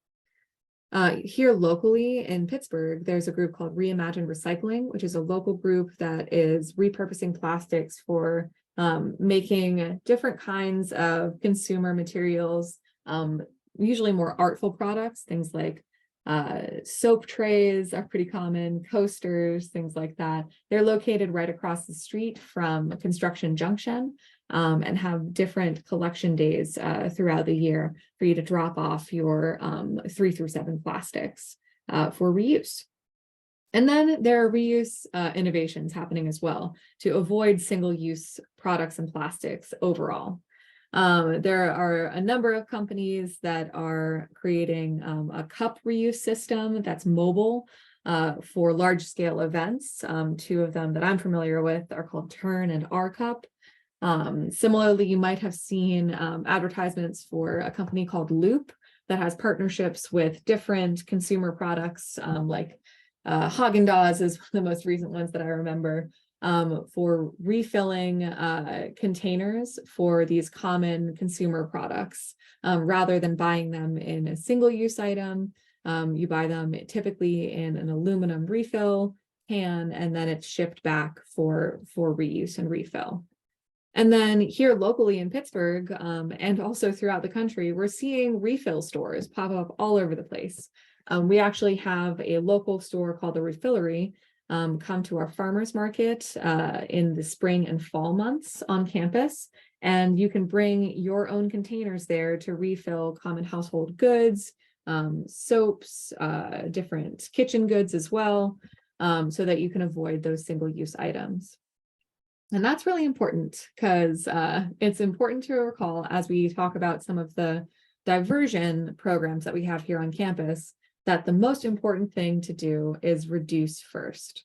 Here locally in Pittsburgh, there's a group called Reimagine Recycling, which is a local group that is repurposing plastics for making different kinds of consumer materials, usually more artful products, things like soap trays are pretty common, coasters, things like that. They're located right across the street from Construction Junction and have different collection days throughout the year for you to drop off your 3 through 7 plastics for reuse. And then there are reuse innovations happening as well to avoid single-use products and plastics overall. There are a number of companies that are creating a cup reuse system that's mobile for large-scale events. 2 of them that I'm familiar with are called Turn and R Cup. Similarly, you might have seen advertisements for a company called Loop that has partnerships with different consumer products like Haagen-Dazs is one of the most recent ones that I remember, for refilling containers for these common consumer products. Rather than buying them in a single-use item, you buy them typically in an aluminum refill can, and then it's shipped back for reuse and refill. And then here locally in Pittsburgh, and also throughout the country, we're seeing refill stores pop up all over the place. We actually have a local store called the Refillery come to our farmers market in the spring and fall months on campus, and you can bring your own containers there to refill common household goods, soaps, different kitchen goods as well, so that you can avoid those single-use items. And that's really important because it's important to recall as we talk about some of the diversion programs that we have here on campus, that the most important thing to do is reduce first.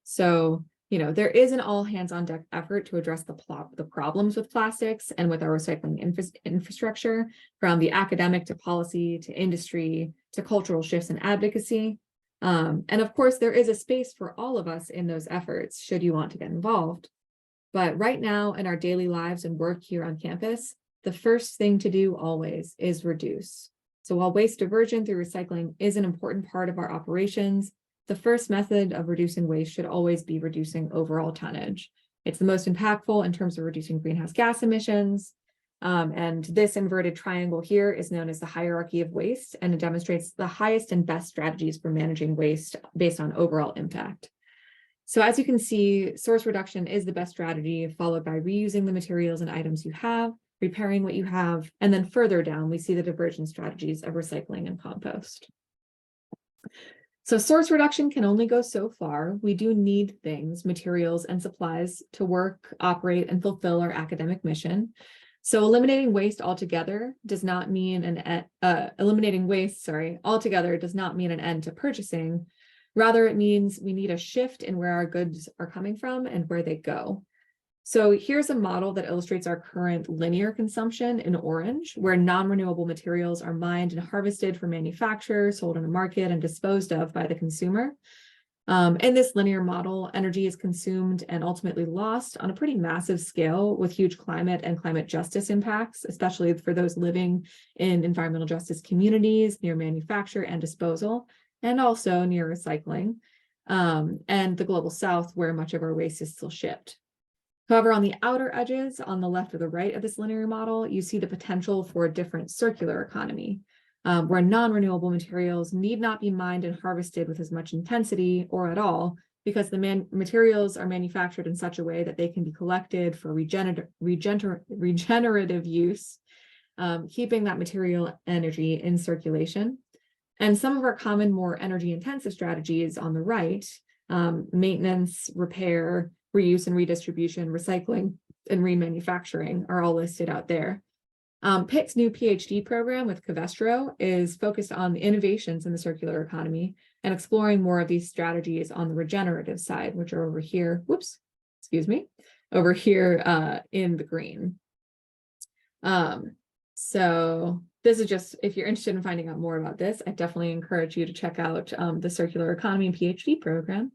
So, you know, there is an all hands on deck effort to address the problems with plastics and with our recycling infrastructure, from the academic to policy to industry to cultural shifts and advocacy. And of course, there is a space for all of us in those efforts should you want to get involved. But right now in our daily lives and work here on campus, the first thing to do always is reduce. So while waste diversion through recycling is an important part of our operations, the first method of reducing waste should always be reducing overall tonnage. It's the most impactful in terms of reducing greenhouse gas emissions. And this inverted triangle here is known as the hierarchy of waste, and it demonstrates the highest and best strategies for managing waste based on overall impact. So as you can see, source reduction is the best strategy, followed by reusing the materials and items you have, repairing what you have, and then further down, we see the diversion strategies of recycling and compost. So source reduction can only go so far. We do need things, materials, and supplies to work, operate, and fulfill our academic mission. So eliminating waste altogether does not mean an end to purchasing. Rather, it means we need a shift in where our goods are coming from and where they go. So here's a model that illustrates our current linear consumption in orange, where non-renewable materials are mined and harvested for manufacture, sold in the market, and disposed of by the consumer. In this linear model, energy is consumed and ultimately lost on a pretty massive scale with huge climate and climate justice impacts, especially for those living in environmental justice communities near manufacture and disposal, and also near recycling, and the global south, where much of our waste is still shipped. However, on the outer edges, on the left or the right of this linear model, you see the potential for a different circular economy, where non-renewable materials need not be mined and harvested with as much intensity or at all, because the materials are manufactured in such a way that they can be collected for regenerative use, keeping that material energy in circulation. And some of our common, more energy intensive strategies on the right, maintenance, repair, reuse and redistribution, recycling, and remanufacturing are all listed out there. Pitt's new PhD program with Covestro is focused on the innovations in the circular economy and exploring more of these strategies on the regenerative side, which are over here, over here in the green. So this is just, if you're interested in finding out more about this, I definitely encourage you to check out the Circular Economy PhD program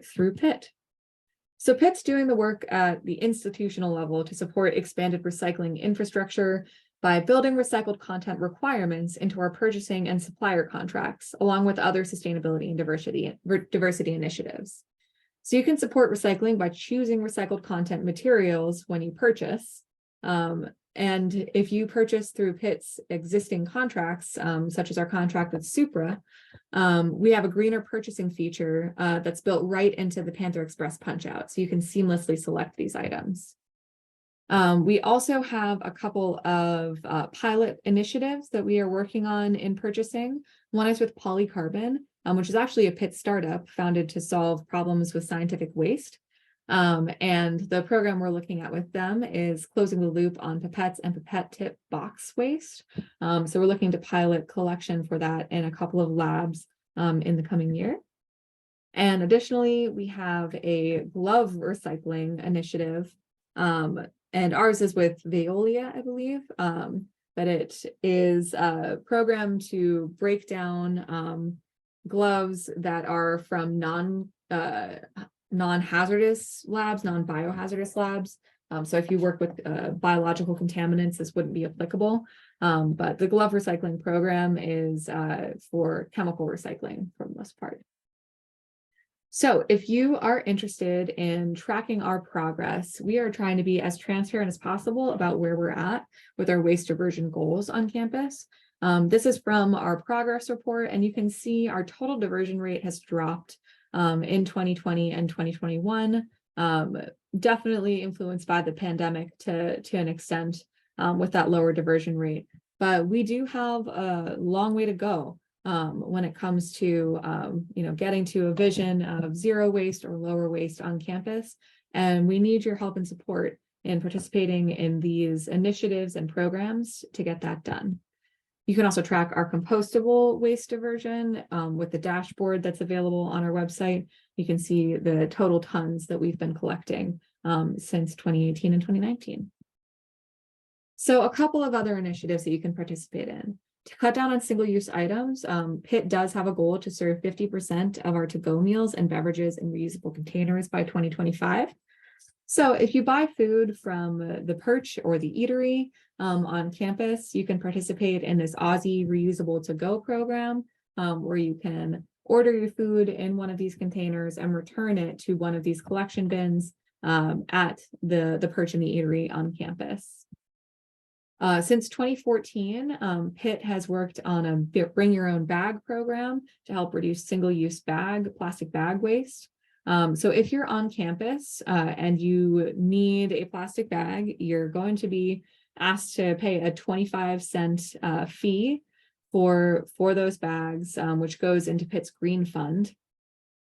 through Pitt. So Pitt's doing the work at the institutional level to support expanded recycling infrastructure by building recycled content requirements into our purchasing and supplier contracts, along with other sustainability and diversity initiatives. So you can support recycling by choosing recycled content materials when you purchase. And if you purchase through Pitt's existing contracts, such as our contract with Supra, we have a greener purchasing feature that's built right into the Panther Express punchout, so you can seamlessly select these items. We also have a couple of pilot initiatives that we are working on in purchasing. One is with Polycarbon, which is actually a Pitt startup founded to solve problems with scientific waste. And the program we're looking at with them is closing the loop on pipettes and pipette tip box waste. So we're looking to pilot collection for that in a couple of labs in the coming year. And additionally, we have a glove recycling initiative, and ours is with Veolia, I believe, but it is a program to break down gloves that are from non-hazardous labs, non-biohazardous labs. So if you work with biological contaminants, this wouldn't be applicable. But the glove recycling program is for chemical recycling for the most part. So if you are interested in tracking our progress, we are trying to be as transparent as possible about where we're at with our waste diversion goals on campus. This is from our progress report, and you can see our total diversion rate has dropped in 2020 and 2021, definitely influenced by the pandemic to an extent with that lower diversion rate. But we do have a long way to go when it comes to getting to a vision of zero waste or lower waste on campus. And we need your help and support in participating in these initiatives and programs to get that done. You can also track our compostable waste diversion with the dashboard that's available on our website. You can see the total tons that we've been collecting since 2018 and 2019. So a couple of other initiatives that you can participate in. To cut down on single-use items, Pitt does have a goal to serve 50% of our to-go meals and beverages in reusable containers by 2025. So if you buy food from the Perch or the Eatery on campus, you can participate in this Aussie Reusable to Go program, where you can order your food in one of these containers and return it to one of these collection bins at the Perch and the Eatery on campus. Since 2014, Pitt has worked on a bring your own bag program to help reduce single-use plastic bag waste. So if you're on campus and you need a plastic bag, you're going to be asked to pay a 25-cent fee for those bags, which goes into Pitt's Green Fund,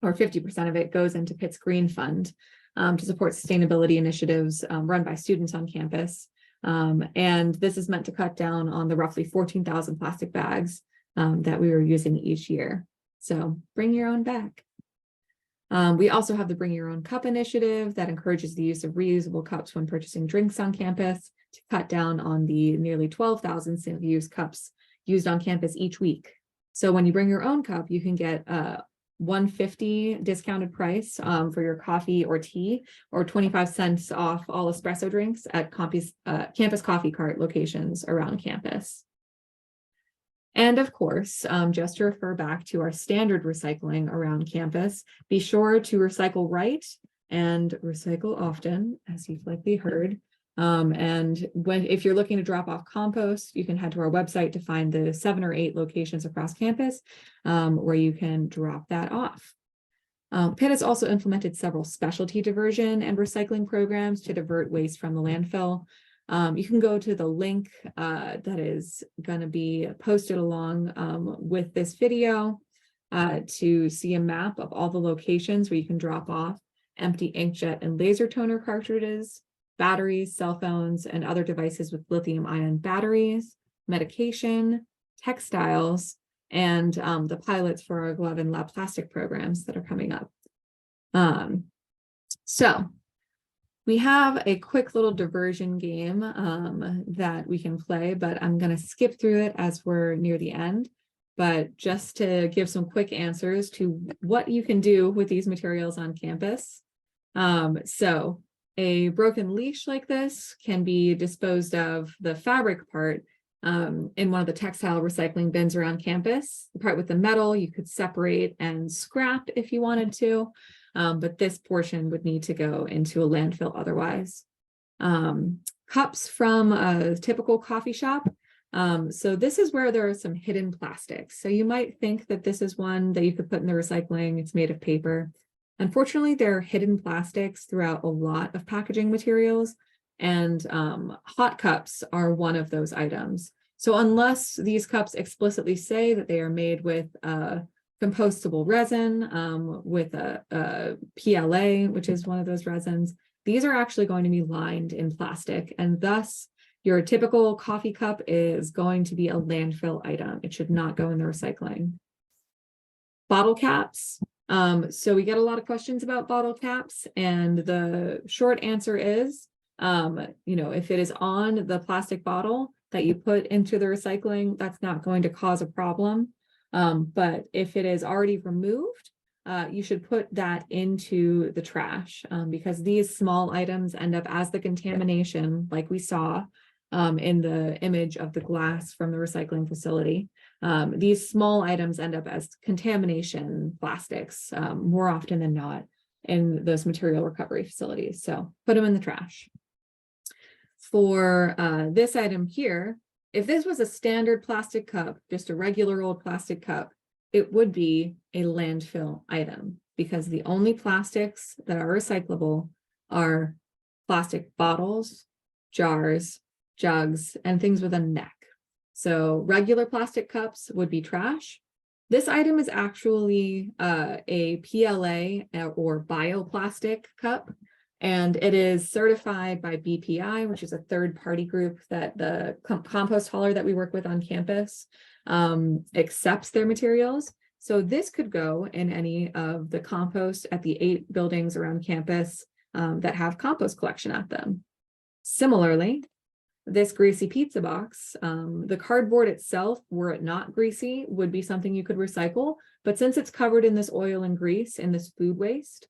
or 50% of it goes into Pitt's Green Fund to support sustainability initiatives run by students on campus. And this is meant to cut down on the roughly 14,000 plastic bags that we were using each year. So bring your own bag. We also have the Bring Your Own Cup initiative that encourages the use of reusable cups when purchasing drinks on campus to cut down on the nearly 12,000 single-use cups used on campus each week. So when you bring your own cup, you can get a $1.50 discounted price for your coffee or tea, or 25 cents off all espresso drinks at campus coffee cart locations around campus. And of course, just to refer back to our standard recycling around campus, be sure to recycle right and recycle often, as you've likely heard. And if you're looking to drop off compost, you can head to our website to find the 7 or 8 locations across campus where you can drop that off. Pitt has also implemented several specialty diversion and recycling programs to divert waste from the landfill. You can go to the link that is going to be posted along with this video to see a map of all the locations where you can drop off empty inkjet and laser toner cartridges, batteries, cell phones, and other devices with lithium-ion batteries, medication, textiles, and the pilots for our glove and lab plastic programs that are coming up. So we have a quick little diversion game that we can play, but I'm going to skip through it as we're near the end. But just to give some quick answers to what you can do with these materials on campus. So a broken leash like this can be disposed of, the fabric part, in one of the textile recycling bins around campus. The part with the metal you could separate and scrap if you wanted to, but this portion would need to go into a landfill otherwise. Cups from a typical coffee shop. So this is where there are some hidden plastics. So you might think that this is one that you could put in the recycling. It's made of paper. Unfortunately, there are hidden plastics throughout a lot of packaging materials, and hot cups are one of those items. So unless these cups explicitly say that they are made with compostable resin, with a PLA, which is one of those resins, these are actually going to be lined in plastic, and thus your typical coffee cup is going to be a landfill item. It should not go in the recycling. Bottle caps. So we get a lot of questions about bottle caps, and the short answer is, if it is on the plastic bottle that you put into the recycling, that's not going to cause a problem. But if it is already removed, you should put that into the trash, because these small items end up as the contamination, like we saw in the image of the glass from the recycling facility. These small items end up as contamination plastics more often than not in those material recovery facilities. So put them in the trash. For this item here, if this was a standard plastic cup, just a regular old plastic cup, it would be a landfill item, because the only plastics that are recyclable are plastic bottles, jars, jugs, and things with a neck. So regular plastic cups would be trash. This item is actually a PLA or bioplastic cup, and it is certified by BPI, which is a third-party group that the compost hauler that we work with on campus accepts their materials. So this could go in any of the compost at the 8 buildings around campus that have compost collection at them. Similarly, this greasy pizza box, the cardboard itself, were it not greasy, would be something you could recycle. But since it's covered in this oil and grease and this food waste,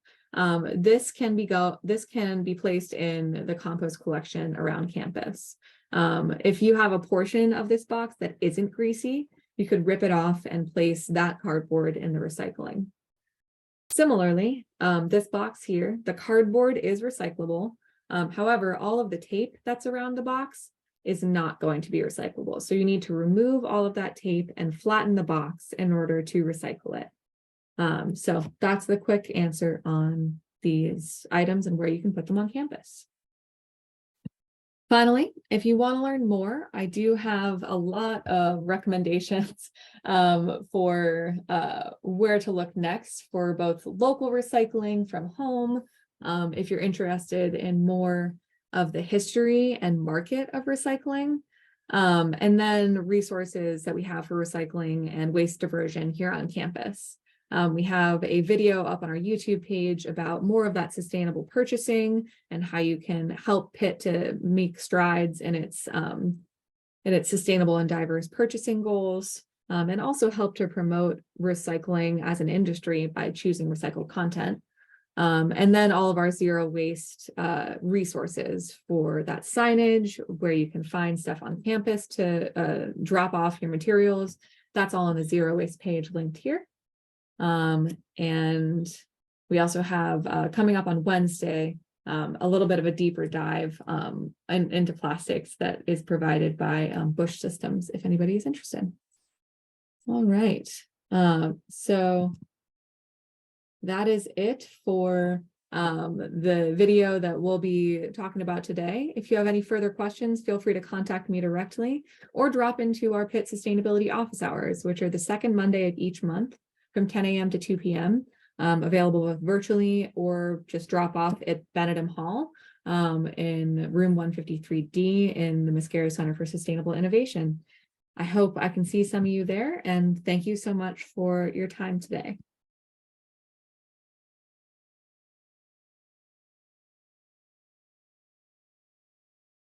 this can be placed in the compost collection around campus. If you have a portion of this box that isn't greasy, you could rip it off and place that cardboard in the recycling. Similarly, this box here, the cardboard is recyclable. However, all of the tape that's around the box is not going to be recyclable. So you need to remove all of that tape and flatten the box in order to recycle it. So that's the quick answer on these items and where you can put them on campus. Finally, if you want to learn more, I do have a lot of recommendations for where to look next for both local recycling from home, if you're interested in more of the history and market of recycling, and then resources that we have for recycling and waste diversion here on campus. We have a video up on our YouTube page about more of that sustainable purchasing and how you can help Pitt to make strides in its sustainable and diverse purchasing goals, and also help to promote recycling as an industry by choosing recycled content. And then all of our zero waste resources for that signage, where you can find stuff on campus to drop off your materials. That's all on the zero waste page linked here. And we also have coming up on Wednesday, a little bit of a deeper dive into plastics that is provided by Bush Systems, if anybody is interested. All right. So that is it for the video that we'll be talking about today. If you have any further questions, feel free to contact me directly or drop into our Pitt Sustainability office hours, which are the second Monday of each month from 10 a.m. to 2 p.m. Available virtually or just drop off at Benedum Hall in room 153D in the Mascaro Center for Sustainable Innovation. I hope I can see some of you there, and thank you so much for your time today.